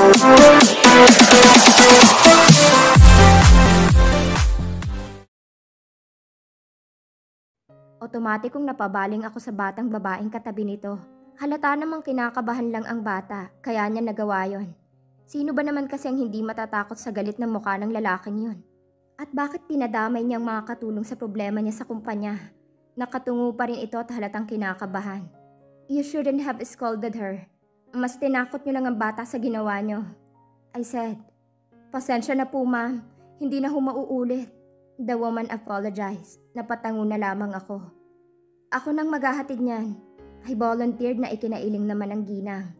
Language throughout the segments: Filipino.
Otomatikong napabaling ako sa batang babaeng katabi nito. Halata namang kinakabahan lang ang bata, kaya niya nagawa yon. Sino ba naman kasi ang hindi matatakot sa galit ng mukha ng lalaking yun? At bakit tinadamay niyang mga katulong sa problema niya sa kumpanya? Nakatungo pa rin ito at halatang kinakabahan. You shouldn't have scolded her. Mas tinakot niyo lang ang bata sa ginawa niyo. I said, pasensya na po ma'am, hindi na humauulit. The woman apologized. Napatango na lamang ako. Ako nang maghahatid niyan. I volunteered na ikinailing naman ang ginang.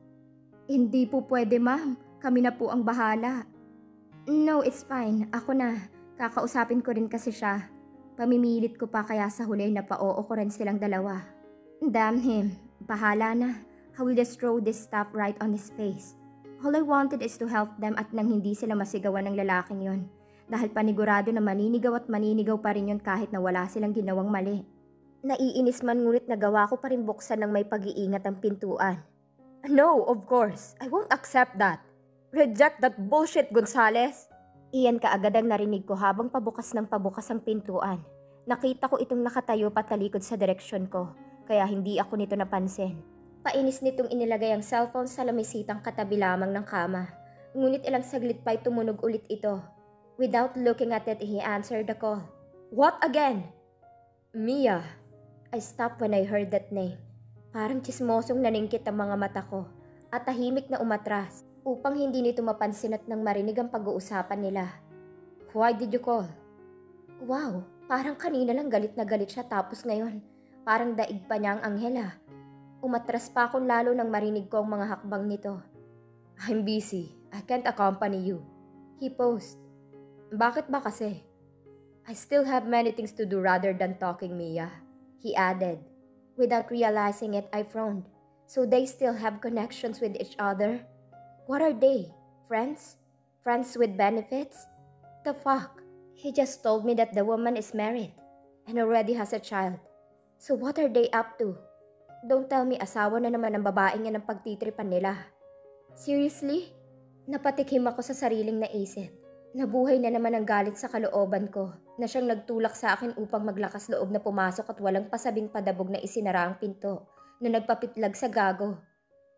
Hindi po pwede ma'am, kami na po ang bahala. No, it's fine. Ako na. Kakausapin ko rin kasi siya. Pamimilit ko pa kaya sa huli na pa-oo ko rin silang dalawa. Damn him. Bahala na. I will just throw this stuff right on his face. All I wanted is to help them at nang hindi sila masigawan ng lalaking yon. Dahil panigurado na maninigaw at maninigaw pa rin yun kahit na wala silang ginawang mali. Naiinis man ngunit nagawa ko pa rin buksan ng may pag-iingat ang pintuan. No, of course. I won't accept that. Reject that bullshit, Gonzales. Iyan kaagad ang narinig ko habang pabukas ng pabukas ang pintuan. Nakita ko itong nakatayo patalikod sa direksyon ko, kaya hindi ako nito napansin. Painis nitong inilagay ang cellphone sa lamisitang katabi lamang ng kama. Ngunit ilang saglit pa'y tumunog ulit ito. Without looking at it, he answered the call. What again? Mia. I stopped when I heard that name. Parang tsismosong naningkit ang mga mata ko at tahimik na umatras upang hindi nito mapansin at nang marinig ang pag-uusapan nila. Why did you call? Wow, parang kanina lang galit na galit siya tapos ngayon parang daig pa niya ang anghela. Umatras pa akong lalo nang marinig ko ang mga hakbang nito. I'm busy. I can't accompany you. He posed. Bakit ba kasi? I still have many things to do rather than talking, Mia. He added. Without realizing it, I frowned. So they still have connections with each other? What are they? Friends? Friends with benefits? The fuck? He just told me that the woman is married and already has a child. So what are they up to? Don't tell me asawa na naman ang babaeng yan ang pagtitripan nila. Seriously? Napatikim ako sa sariling naisip. Nabuhay na naman ang galit sa kalooban ko na siyang nagtulak sa akin upang maglakas loob na pumasok at walang pasabing padabog na isinara ang pinto na nagpapitlag sa gago.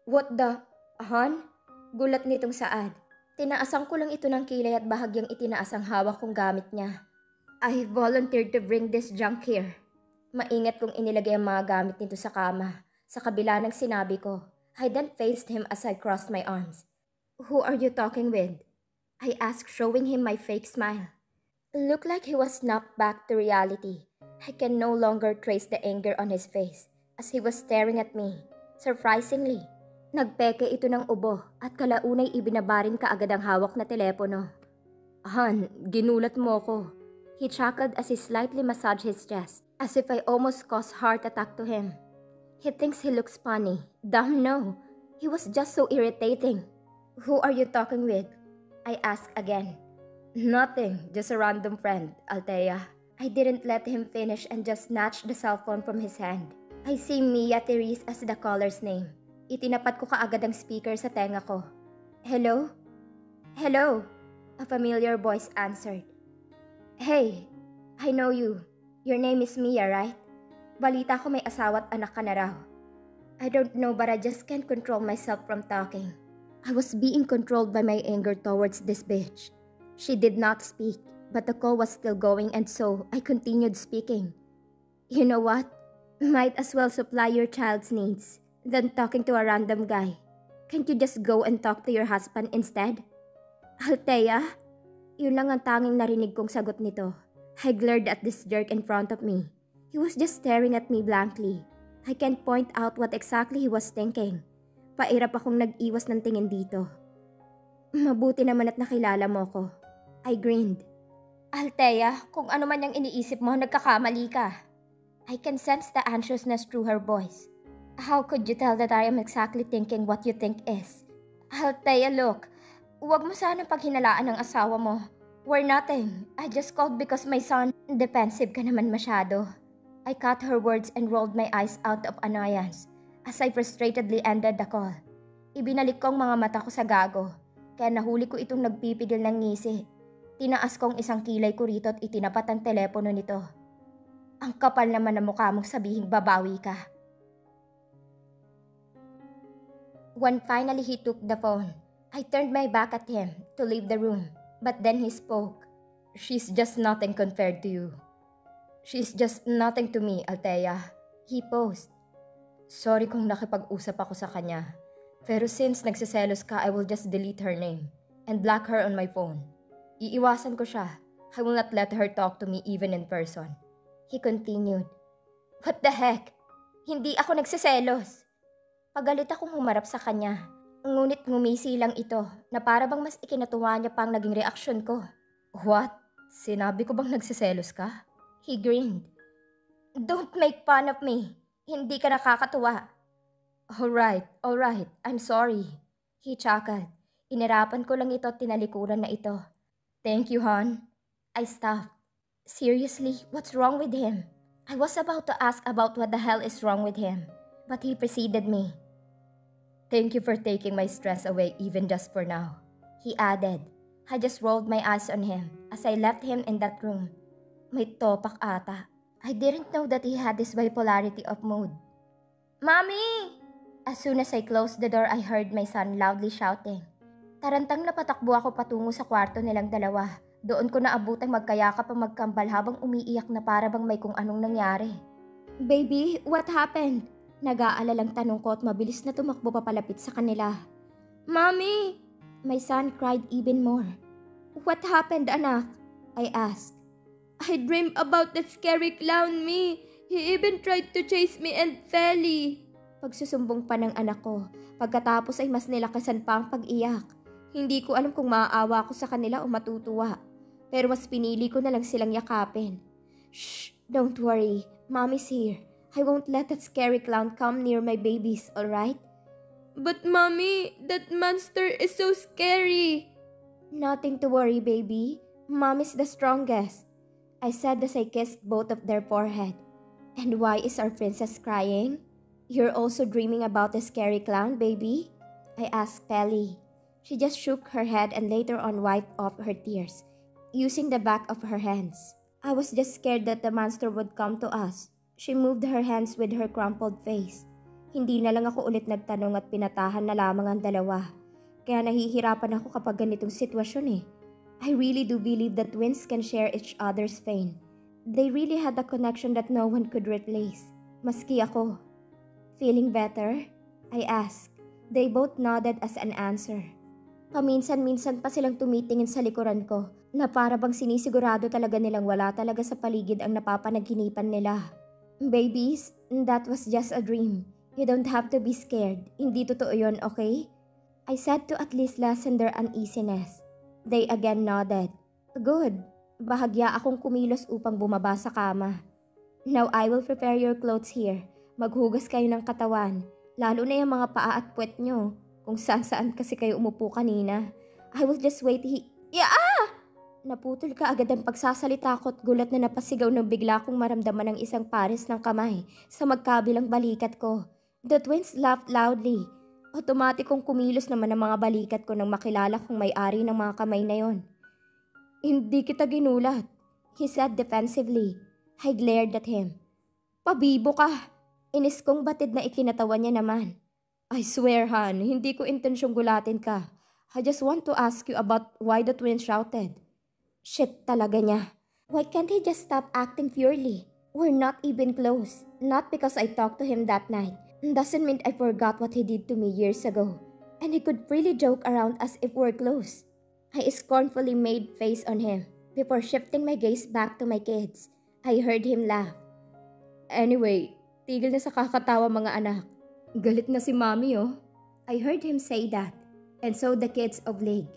What the? Han? Gulat nitong Saad. Tinaasan ko lang ito ng kilay at bahagyang itinaas ang hawak kong gamit niya. I volunteered to bring this junk here. Maingat kong inilagay ang mga gamit nito sa kama. Sa kabila ng sinabi ko, I then faced him as I crossed my arms. Who are you talking with? I asked, showing him my fake smile. It looked like he was snapped back to reality. I can no longer trace the anger on his face as he was staring at me. Surprisingly, nagpeke ito ng ubo at kalaunay ibinabarin kaagad ang hawak na telepono. Han, ginulat mo ko. He chuckled as he slightly massaged his chest, as if I almost caused heart attack to him. He thinks he looks funny. Damn no, he was just so irritating. Who are you talking with? I asked again. Nothing, just a random friend, Althea. I didn't let him finish and just snatched the cell phone from his hand. I see Mia Therese as the caller's name. Itinapat ko kaagad ang speaker sa tenga ko. Hello? Hello? A familiar voice answered. Hey, I know you. Your name is Mia, right? Balita ko may asawa at anak ka na raw. I don't know but I just can't control myself from talking. I was being controlled by my anger towards this bitch. She did not speak, but the call was still going and so I continued speaking. You know what? Might as well supply your child's needs than talking to a random guy. Can't you just go and talk to your husband instead? Althea? Yun lang ang tanging narinig kong sagot nito. I glared at this jerk in front of me. He was just staring at me blankly. I can't point out what exactly he was thinking. Pairap akong nag-iwas ng tingin dito. Mabuti naman at nakilala mo ko. I grinned. Althea, kung ano man yung iniisip mo, nagkakamali ka. I can sense the anxiousness through her voice. How could you tell that I am exactly thinking what you think is? Althea, look. Huwag mo sanang paghinalaan ng asawa mo. We're nothing. I just called because my son... Defensive ka naman masyado. I cut her words and rolled my eyes out of annoyance as I frustratedly ended the call. Ibinalik ko ang mga mata ko sa gago. kaya nahuli ko itong nagpipigil ng ngisi. Tinaas kong isang kilay ko rito at itinapat ang telepono nito. Ang kapal naman na mukha mong sabihing babawi ka. When finally he took the phone, I turned my back at him to leave the room, but then he spoke. She's just nothing compared to you. She's just nothing to me, Althea. He paused. Sorry kung nakipag-usap ako sa kanya. Pero since nagsiselos ka, I will just delete her name and block her on my phone. Iiwasan ko siya. I will not let her talk to me even in person. He continued. What the heck? Hindi ako nagsiselos. Pagalit akong humarap sa kanya. Ngunit ngumisi lang ito na para bang mas ikinatuwa niya pa ang naging reaksyon ko. What? Sinabi ko bang nagsiselos ka? He grinned. Don't make fun of me. Hindi ka nakakatuwa. Alright, I'm sorry. He chuckled. Inirapan ko lang ito at tinalikuran na ito. Thank you, hon. I stopped. Seriously, what's wrong with him? I was about to ask about what the hell is wrong with him, but he preceded me. Thank you for taking my stress away even just for now, he added. I just rolled my eyes on him as I left him in that room. May topak ata. I didn't know that he had this bipolarity of mood. Mommy! As soon as I closed the door, I heard my son loudly shouting. Tarantang napatakbo ako patungo sa kwarto nilang dalawa. Doon ko naabutang magkayakap ang magkambal habang umiiyak na para bang may kung anong nangyari. Baby, what happened? Nag-aalalang tanong ko at mabilis na tumakbo papalapit sa kanila. Mommy! My son cried even more. What happened, anak? I asked. I dreamed about that scary clown, me. He even tried to chase me and Feli. Pagsusumbong pa ng anak ko. Pagkatapos ay mas nilakasan pa ang pag-iyak. Hindi ko alam kung maaawa ako sa kanila o matutuwa. Pero mas pinili ko na lang silang yakapin. Shh! Don't worry. Mommy's here. I won't let that scary clown come near my babies, alright? But mommy, that monster is so scary. Nothing to worry, baby. Mommy's the strongest. I said as I kissed both of their forehead. And why is our princess crying? You're also dreaming about the scary clown, baby? I asked Pelly. She just shook her head and later on wiped off her tears, using the back of her hands. I was just scared that the monster would come to us. She moved her hands with her crumpled face. Hindi na lang ako ulit nagtanong at pinatahan na lamang ang dalawa. Kaya nahihirapan ako kapag ganitong sitwasyon eh. I really do believe that twins can share each other's pain. They really had a connection that no one could replace. Maski ako. Feeling better? I asked. They both nodded as an answer. Paminsan-minsan pa silang tumitingin sa likuran ko na para bang sinisigurado talaga nilang wala talaga sa paligid ang napapanaginipan nila. Babies, that was just a dream. You don't have to be scared. Hindi totoo yun, okay? I said to at least lessen their uneasiness. They again nodded. Good. Bahagya akong kumilos upang bumaba sa kama. Now I will prepare your clothes here. Maghugas kayo ng katawan. Lalo na yung mga paa at puwet nyo. Kung saan-saan kasi kayo umupo kanina. I will just wait Naputol ka agad ang pagsasalita ko at gulat na napasigaw nang bigla kong maramdaman ng isang pares ng kamay sa magkabilang balikat ko. The twins laughed loudly. Otomatikong kumilos naman ang mga balikat ko nang makilala kong may-ari ng mga kamay na yon. Hindi kita ginulat, he said defensively. I glared at him. Pabibo ka! Inis kong batid na ikinatawa niya naman. I swear, Han, hindi ko intensyong gulatin ka. I just want to ask you about why the twins shouted. Shit talaga niya. Why can't he just stop acting purely? We're not even close. Not because I talked to him that night. Doesn't mean I forgot what he did to me years ago. And he could freely joke around as if we're close. I scornfully made face on him. Before shifting my gaze back to my kids, I heard him laugh. Anyway, tigil na sa kakatawa mga anak. Galit na si Mommy oh. I heard him say that. And so the kids obliged.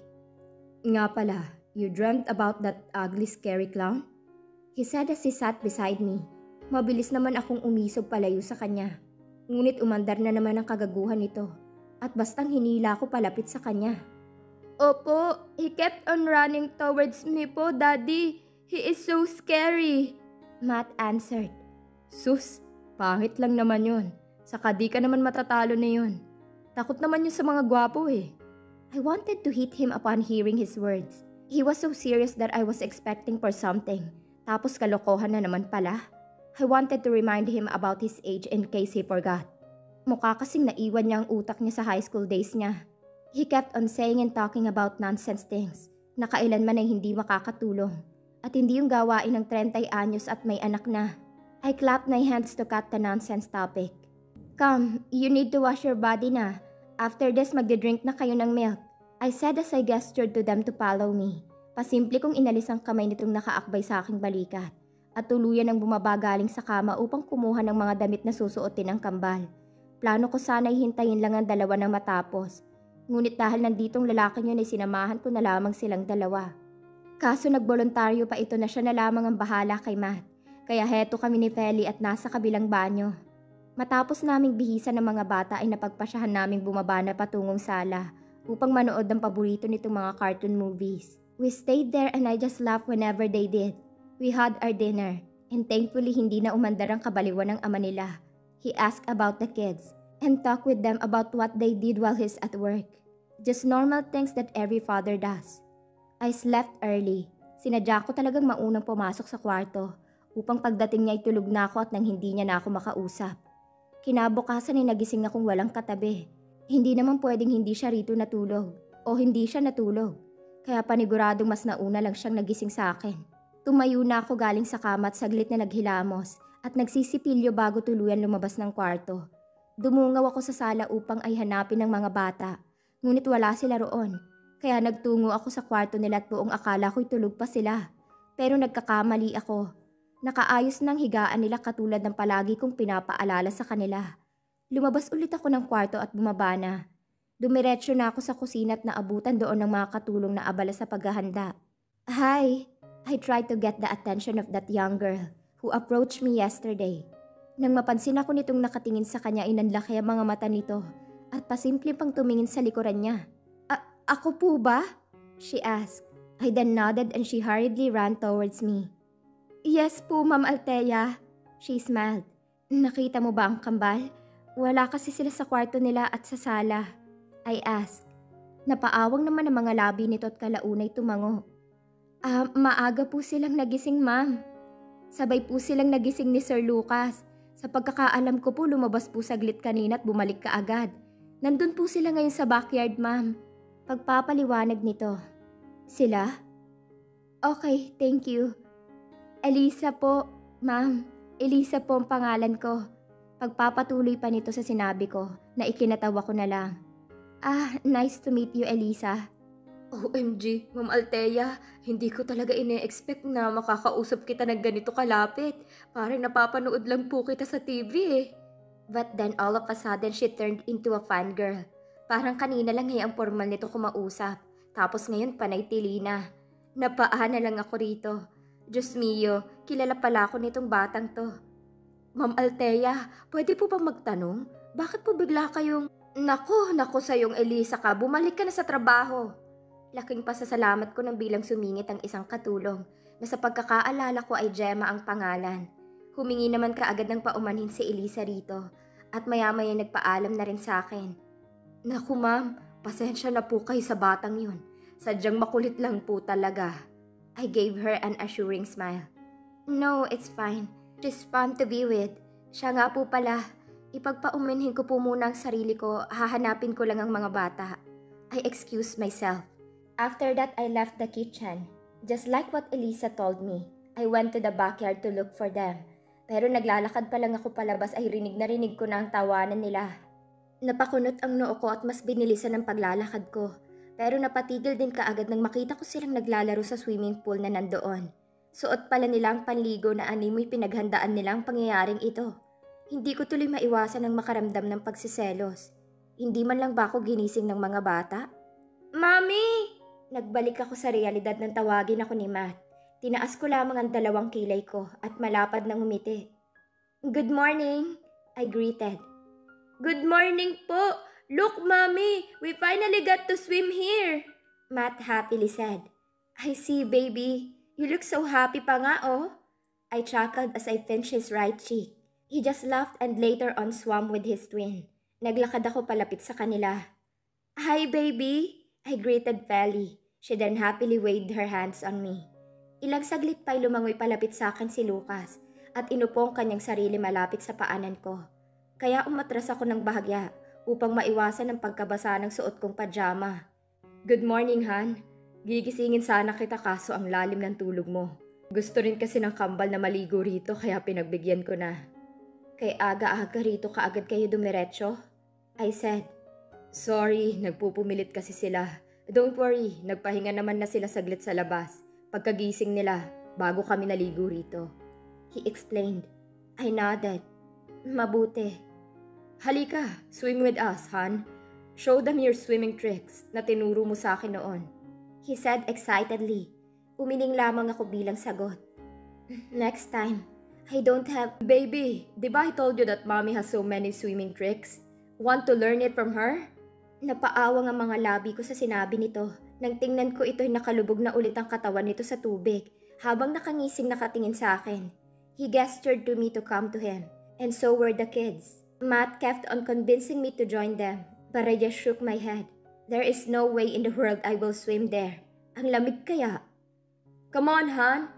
Nga pala. You dreamt about that ugly scary clown? He said as he sat beside me. Mabilis naman akong umisog palayo sa kanya. Ngunit umandar na naman ang kagaguhan nito. At bastang hinila ko palapit sa kanya. Opo, he kept on running towards me po, Daddy. He is so scary. Matt answered. Sus, pangit lang naman yun. Saka di ka naman matatalo na yun. Takot naman yun sa mga gwapo eh. I wanted to hit him upon hearing his words. He was so serious that I was expecting for something. Tapos kalokohan na naman pala. I wanted to remind him about his age in case he forgot. Mukha kasing naiwan niya ang utak niya sa high school days niya. He kept on saying and talking about nonsense things na kailanman ay hindi makakatulong. At hindi yung gawain ng 30 anyos at may anak na. I clapped my hands to cut the nonsense topic. Come, you need to wash your body na. After this, magdidrink na kayo ng milk. I said as I gestured to them to follow me. Pasimple kong inalis ang kamay nitong nakaakbay sa aking balikat at tuluyan ang bumaba galing sa kama upang kumuha ng mga damit na susuotin ng kambal. Plano ko sana'y hintayin lang ang dalawa na matapos. Ngunit dahil nanditong lalaki yun ay sinamahan ko na lamang silang dalawa. Kaso nagboluntaryo pa ito na siya na lamang ang bahala kay Matt. Kaya heto kami ni Feli at nasa kabilang banyo. Matapos naming bihisan ng mga bata ay napagpasyahan naming bumaba na patungong sala upang manood ng paborito nitong mga cartoon movies. We stayed there and I just laughed whenever they did. We had our dinner and thankfully hindi na umandar ang kabaliwan ng ama nila. He asked about the kids and talked with them about what they did while he's at work. Just normal things that every father does. I slept early. Sinadya ko talagang maunang pumasok sa kwarto upang pagdating niya ay tulog na ako at nang hindi niya na ako makausap. Kinabukasan ay nagising akong walang katabi. Hindi naman pwedeng hindi siya rito natulog o hindi siya natulog. Kaya paniguradong mas nauna lang siyang nagising sa akin. Tumayo na ako galing sa kama at saglit na naghilamos at nagsisipilyo bago tuluyan lumabas ng kwarto. Dumungaw ako sa sala upang ay hanapin ng mga bata. Ngunit wala sila roon. Kaya nagtungo ako sa kwarto nila at buong akala ko'y tulog pa sila. Pero nagkakamali ako. Nakaayos ng higaan nila katulad ng palagi kong pinapaalala sa kanila. Lumabas ulit ako ng kwarto at bumaba na. Dumiretso na ako sa kusina at naabutan doon ng mga katulong na abala sa paghahanda. Hi! I tried to get the attention of that young girl who approached me yesterday. Nang mapansin ako nitong nakatingin sa kanya ay nanlaki ang mga mata nito at pasimple pang tumingin sa likuran niya. Ako po ba? She asked. I then nodded and she hurriedly ran towards me. Yes po, Ma'am Althea. She smiled. Nakita mo ba ang kambal? Wala kasi sila sa kwarto nila at sa sala. I asked. Napaawang naman ang mga labi nito at kalaunay tumango. Maaga po silang nagising, ma'am. Sabay po silang nagising ni Sir Lucas. Sa pagkakaalam ko po lumabas po saglit kanina at bumalik ka agad. Nandun po sila ngayon sa backyard, ma'am. Pagpapaliwanag nito. Sila? Okay, thank you. Elisa po, ma'am. Elisa po ang pangalan ko. Pagpapatuloy pa nito sa sinabi ko na ikinatawa ko na lang. Nice to meet you, Elisa. OMG, Ma'am Althea, hindi ko talaga ine-expect na makakausap kita ng ganito kalapit. Parang napapanood lang po kita sa TV eh. But then all of a sudden she turned into a fangirl. Parang kanina lang ang formal nito kumausap. Tapos ngayon panay tilina. Napaan na lang ako rito. Diyos mio, kilala pala ako nitong batang to. Ma'am Althea, pwede po bang magtanong? Bakit po bigla kayong... Naku sayong Elisa ka, bumalik ka na sa trabaho. Laking pasasalamat ko nang bilang sumingit ang isang katulong na sa pagkakaalala ko ay Gemma ang pangalan. Humingi naman kaagad ng paumanhin si Elisa rito at maya-maya nagpaalam na rin sa akin. Naku ma'am, pasensya na po kayo sa batang yun. Sadyang makulit lang po talaga. I gave her an assuring smile. No, it's fine. She's fun to be with. Siya nga po pala. Ipagpaumanhin ko po muna ang sarili ko, hahanapin ko lang ang mga bata. I excused myself. After that, I left the kitchen. Just like what Elisa told me, I went to the backyard to look for them. Pero naglalakad pa lang ako palabas ay rinig na rinig ko na ang tawanan nila. Napakunot ang noo ko at mas binilisan ang paglalakad ko. Pero napatigil din kaagad nang makita ko silang naglalaro sa swimming pool na nandoon. Suot pala nila ang panligo na animoy pinaghandaan nilang pangyayaring ito. Hindi ko tuloy maiwasan ang makaramdam ng pagsiselos. Hindi man lang ba ako ginising ng mga bata? Mami! Nagbalik ako sa realidad nang tawagin ako ni Matt. Tinaas ko lamang ang dalawang kilay ko at malapad nang umiti. Good morning, I greeted. Good morning po! Look, Mommy! We finally got to swim here! Matt happily said. I see, baby. You look so happy pa nga, oh. I chuckled as I pinched his right cheek. He just laughed and later on swam with his twin. Naglakad ako palapit sa kanila. Hi, baby! I greeted Feli. She then happily waved her hands on me. Ilang saglit pa'y lumangoy palapit sa akin si Lucas at inupo ang kanyang sarili malapit sa paanan ko. Kaya umatras ako ng bahagya upang maiwasan ang pagkabasa ng suot kong pajama. Good morning, Han. Gigisingin sana kita kaso ang lalim ng tulog mo. Gusto rin kasi ng kambal na maligo rito kaya pinagbigyan ko na. Kay aga-aga rito kaagad kayo dumiretso? I said. Sorry, nagpupumilit kasi sila. Don't worry, nagpahinga naman na sila saglit sa labas. Pagkagising nila, bago kami naligo rito. He explained. I nodded. Mabuti. Halika, swim with us, Han. Show them your swimming tricks na tinuro mo sa akin noon. He said excitedly. Umiling lamang ako bilang sagot. Next time, I don't have... Baby, di ba I told you that mommy has so many swimming tricks? Want to learn it from her? Napaawang ang mga labi ko sa sinabi nito. Nang tingnan ko ito'y nakalubog na ulit ang katawan nito sa tubig habang nakangising nakatingin sa akin. He gestured to me to come to him, and so were the kids. Matt kept on convincing me to join them, but I just shook my head. There is no way in the world I will swim there. Ang lamig kaya. Come on, Han!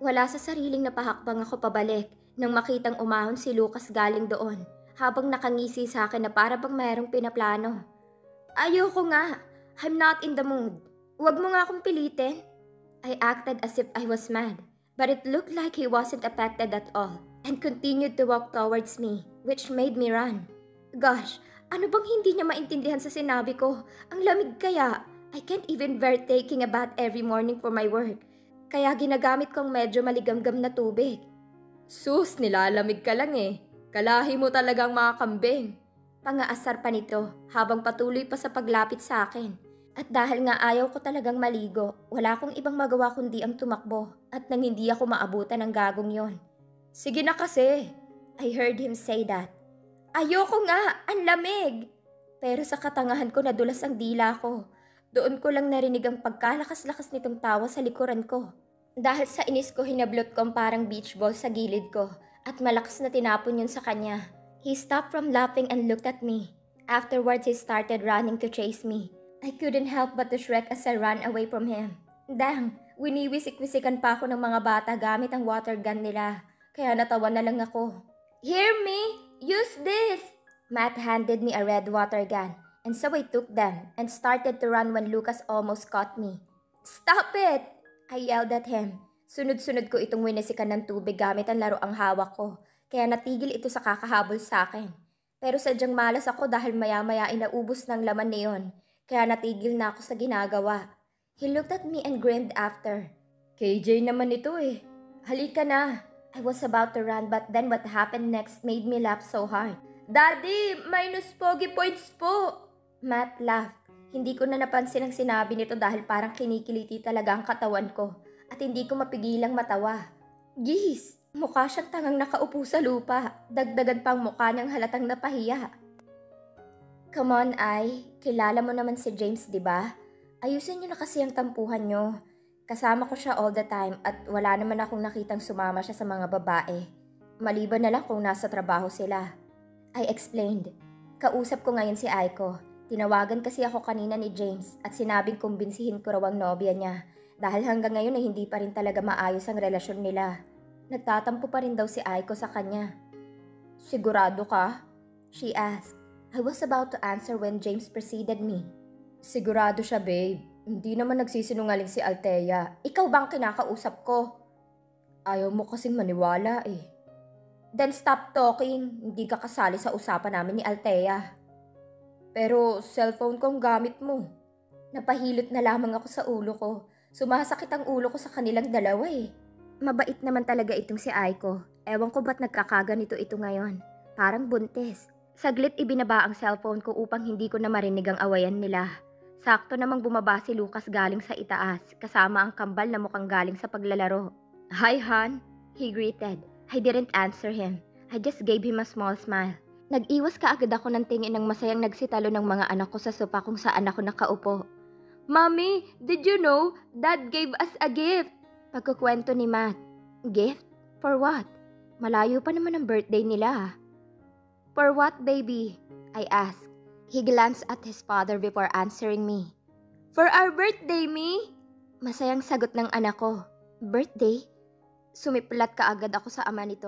Wala sa sariling napahakbang ako pabalik nang makitang umahon si Lucas galing doon habang nakangisi sa akin na para bang mayroong pinaplano. Ayoko nga. I'm not in the mood. Huwag mo nga akong pilitin. I acted as if I was mad, but it looked like he wasn't affected at all and continued to walk towards me, which made me run. Gosh, ano bang hindi niya maintindihan sa sinabi ko? Ang lamig kaya. I can't even bear taking a bath every morning for my work. Kaya ginagamit kong medyo maligamgam na tubig. Sus, nilalamig ka lang eh. Kalahi mo talagang mga kambing. Pangaasar pa nito habang patuloy pa sa paglapit sa akin. At dahil nga ayaw ko talagang maligo, wala akong ibang magawa kundi ang tumakbo at nang hindi ako maabutan ng gagong yon. Sige na kasi. I heard him say that. Ayoko nga, ang lamig. Pero sa katangahan ko nadulas ang dila ko. Doon ko lang narinig ang pagkalakas-lakas nitong tawa sa likuran ko. Dahil sa inis ko hinablot ko parang beach ball sa gilid ko at malakas na tinapon yun sa kanya. He stopped from laughing and looked at me. Afterwards, he started running to chase me. I couldn't help but to shriek as I ran away from him. Dang, winiwisik-wisikan pa ako ng mga bata gamit ang water gun nila. Kaya natawa na lang ako. Hear me? Use this! Matt handed me a red water gun, and so I took them and started to run when Lucas almost caught me. Stop it! I yelled at him. Sunod-sunod ko itong winisikan ng tubig gamit ang laruang hawak ko. Kaya natigil ito sa kakahabol sa akin. Pero sadyang malas ako dahil maya-maya inaubos ng laman niyon. Kaya natigil na ako sa ginagawa. He looked at me and grinned after. KJ naman ito eh. Halika na. I was about to run but then what happened next made me laugh so hard. Daddy, minus pogi points po. Matt laughed. Hindi ko na napansin ang sinabi nito dahil parang kinikiliti talaga ang katawan ko. At hindi ko mapigilang matawa. Gis! Mukha siyang tangang nakaupo sa lupa. Dagdagan pang mukha niyang halatang napahiya. Come on, Ay. Kilala mo naman si James, di ba? Ayusin niyo na kasi ang tampuhan niyo. Kasama ko siya all the time at wala naman akong nakitang sumama siya sa mga babae. Maliban na lang kung nasa trabaho sila. I explained. Kausap ko ngayon si Aiko. Tinawagan kasi ako kanina ni James at sinabing kumbinsihin ko raw ang nobya niya dahil hanggang ngayon ay hindi pa rin talaga maayos ang relasyon nila. Nagtatampo pa rin daw si Aiko sa kanya. Sigurado ka? She asked. I was about to answer when James preceded me. Sigurado siya, babe. Hindi naman nagsisinungaling si Althea. Ikaw bang kinakausap ko? Ayaw mo kasing maniwala eh. Then stop talking. Hindi ka kasali sa usapan namin ni Althea. Pero cellphone kong gamit mo. Napahilot na lamang ako sa ulo ko. Sumasakit ang ulo ko sa kanilang dalawa eh. Mabait naman talaga itong si Aiko. Ewan ko ba't nagkakaganito ito ngayon. Parang buntis. Saglit ibinaba ang cellphone ko upang hindi ko na marinig ang awayan nila. Sakto namang bumaba si Lucas galing sa itaas, kasama ang kambal na mukhang galing sa paglalaro. Hi, Han, he greeted. I didn't answer him. I just gave him a small smile. Nag-iwas kaagad ako ng tingin ng masayang nagsitalo ng mga anak ko sa sopa kung saan ako nakaupo. Mommy, did you know? Dad gave us a gift. Pagkukwento ni Matt. Gift? For what? Malayo pa naman ang birthday nila. For what, baby? I asked. He glanced at his father before answering me. For our birthday, Mi! Masayang sagot ng anak ko. Birthday? Sumiplat ka agad ako sa ama nito.